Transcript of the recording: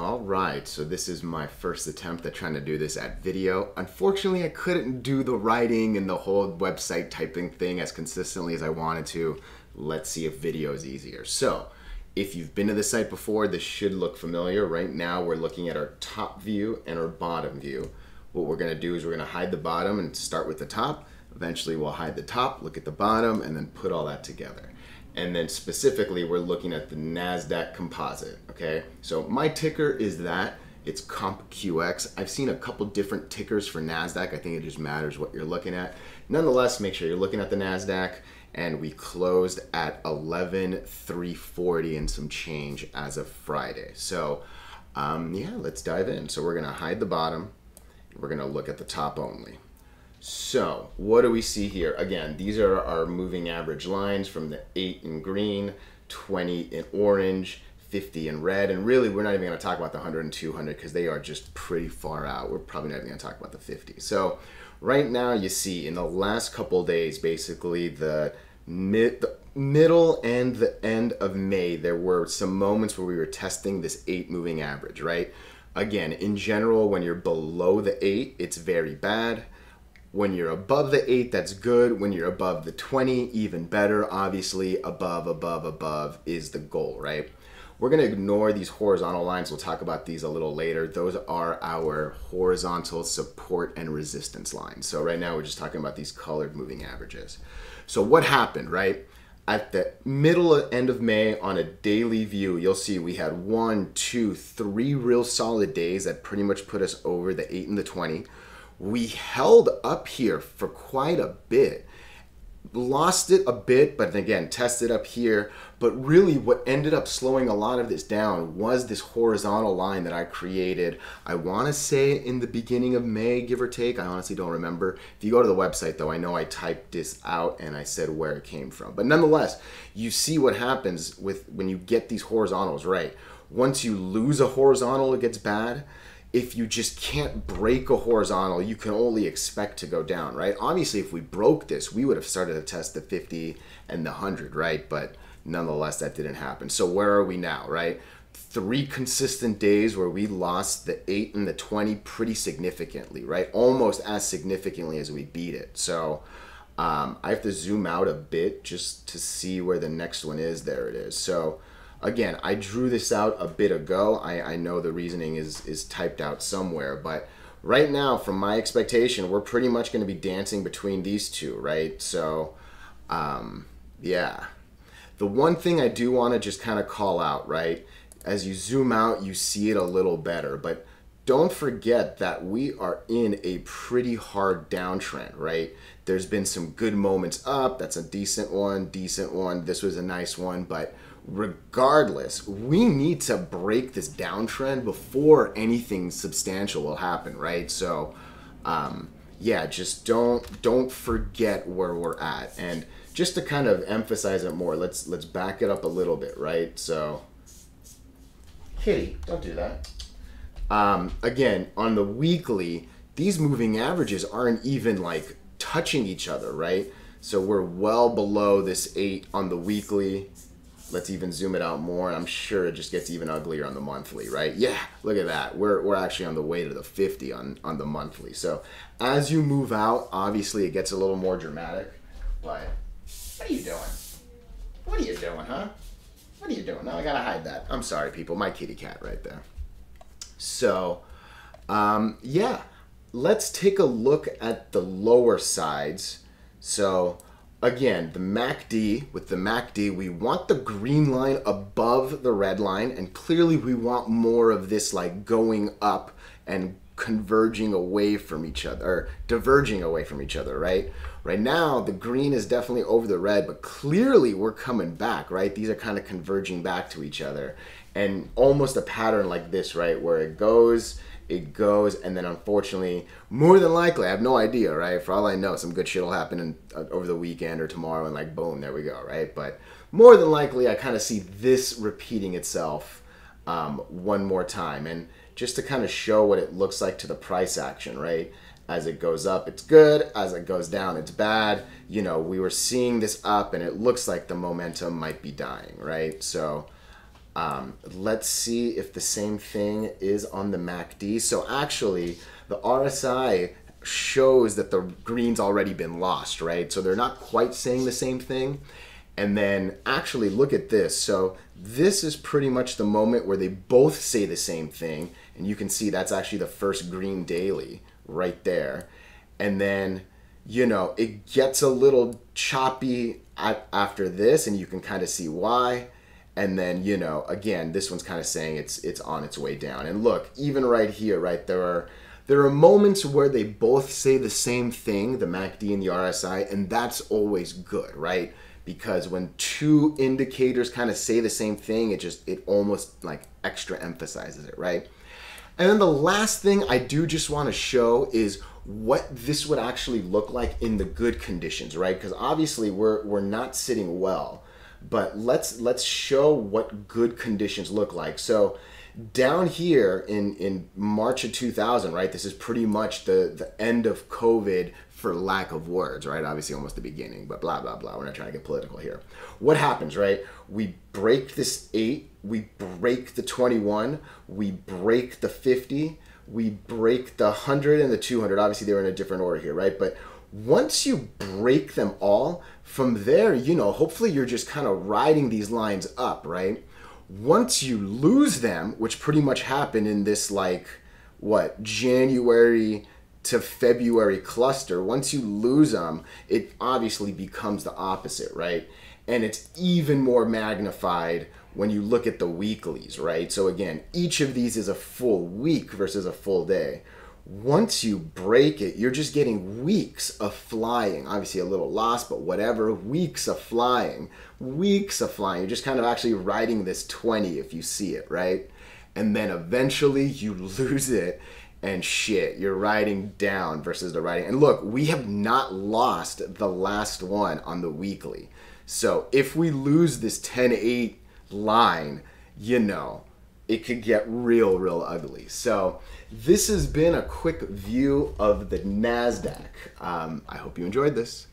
All right, so this is my first attempt at trying to do this at video. Unfortunately, I couldn't do the writing and the whole website typing thing as consistently as I wanted to. Let's see if video is easier. So, if you've been to the site before, this should look familiar. Right now, we're looking at our top view and our bottom view. What we're gonna do is we're gonna hide the bottom and start with the top. Eventually, we'll hide the top, look at the bottom, and then put all that together. And then specifically, we're looking at the NASDAQ composite, okay? So my ticker is that, it's CompQX. I've seen a couple different tickers for NASDAQ. I think it just matters what you're looking at. Nonetheless, make sure you're looking at the NASDAQ, and we closed at 11,340 and some change as of Friday. So yeah, let's dive in. So we're gonna hide the bottom. We're gonna look at the top only. So what do we see here? Again, these are our moving average lines from the 8 in green, 20 in orange, 50 in red, and really we're not even going to talk about the 100 and 200 because they are just pretty far out. We're probably not even going to talk about the 50. So right now you see in the last couple days, basically the middle and the end of May, there were some moments where we were testing this 8 moving average, right? Again, in general, when you're below the 8, it's very bad. When you're above the 8, that's good. When you're above the 20, even better. Obviously, above is the goal, right? We're going to ignore these horizontal lines. We'll talk about these a little later. Those are our horizontal support and resistance lines. So right now, we're just talking about these colored moving averages. So what happened, right? At the middle end of May, on a daily view, you'll see we had 1, 2, 3 real solid days that pretty much put us over the 8 and the 20. We held up here for quite a bit, lost it a bit, but again, tested up here. But really what ended up slowing a lot of this down was this horizontal line that I created, I want to say in the beginning of May, give or take. I honestly don't remember. If you go to the website though, I know I typed this out and I said where it came from. But nonetheless, you see what happens when you get these horizontals right. Once you lose a horizontal, it gets bad. If you just can't break a horizontal, you can only expect to go down, right? Obviously, if we broke this, we would have started to test the 50 and the 100, right? But nonetheless, that didn't happen. So where are we now, right? 3 consistent days where we lost the 8 and the 20 pretty significantly, right? Almost as significantly as we beat it. So I have to zoom out a bit just to see where the next one is. There it is. So again, I drew this out a bit ago. I know the reasoning is typed out somewhere, but right now, from my expectation, we're pretty much going to be dancing between these two, right? So, yeah. The one thing I do want to just kind of call out, right? As you zoom out, you see it a little better, but don't forget that we are in a pretty hard downtrend, right? There's been some good moments up. That's a decent one. This was a nice one, but regardless, we need to break this downtrend before anything substantial will happen, right? So yeah, just don't forget where we're at. And just to kind of emphasize it more, let's back it up a little bit, right? So Kitty, don't do that. Again, on the weekly, these moving averages aren't even like touching each other, right? So we're well below this 8 on the weekly. Let's even zoom it out more, and I'm sure it just gets even uglier on the monthly, right? Yeah, look at that. We're actually on the way to the 50 on the monthly. So as you move out, obviously it gets a little more dramatic. But what are you doing? What are you doing, huh? What are you doing? No, I gotta hide that. I'm sorry, people. My kitty cat right there. So, yeah, let's take a look at the lower sides. So again, the MACD, with the MACD, we want the green line above the red line, and clearly we want more of this like going up and converging away from each other, or diverging away from each other, right? Right now, the green is definitely over the red, but clearly we're coming back, right? These are kind of converging back to each other, and almost a pattern like this, right? Where it goes, and then unfortunately, more than likely, I have no idea, right? For all I know, some good shit will happen over the weekend or tomorrow, and like, boom, there we go, right? But more than likely, I kind of see this repeating itself one more time. And just to kind of show what it looks like to the price action, right? As it goes up, it's good. As it goes down, it's bad. You know, we were seeing this up, and it looks like the momentum might be dying, right? So Let's see if the same thing is on the MACD. So actually, the RSI shows that the green's already been lost, right? So they're not quite saying the same thing. And then actually look at this. So this is pretty much the moment where they both say the same thing. And you can see that's actually the first green daily right there. And then, you know, it gets a little choppy after this, and you can kind of see why. And then, you know, again, this one's kind of saying it's on its way down. And look, even right here, right, there are moments where they both say the same thing, the MACD and the RSI, and that's always good, right? Because when two indicators kind of say the same thing, it almost like extra emphasizes it, right? And then the last thing I do just want to show is what this would actually look like in the good conditions, right? Because obviously we're not sitting well, but let's show what good conditions look like. So down here in March of 2000, right? This is pretty much the end of COVID, for lack of words, right? Obviously almost the beginning, but blah, blah, blah. We're not trying to get political here. What happens, right? We break this 8, we break the 21, we break the 50, we break the 100 and the 200. Obviously they're in a different order here, right? But once you break them all, from there, you know, hopefully you're just kind of riding these lines up, right? Once you lose them, which pretty much happened in this, like, what, January to February cluster, once you lose them, it obviously becomes the opposite, right? And it's even more magnified when you look at the weeklies, right? So again, each of these is a full week versus a full day. Once you break it, you're just getting weeks of flying. Obviously a little loss, but whatever, weeks of flying. Weeks of flying. You're just kind of actually riding this 20 if you see it, right? And then eventually you lose it, and shit, you're riding down versus the riding. And look, we have not lost the last one on the weekly. So if we lose this 10-8 line, you know, it could get real ugly. So this has been a quick view of the NASDAQ. I hope you enjoyed this.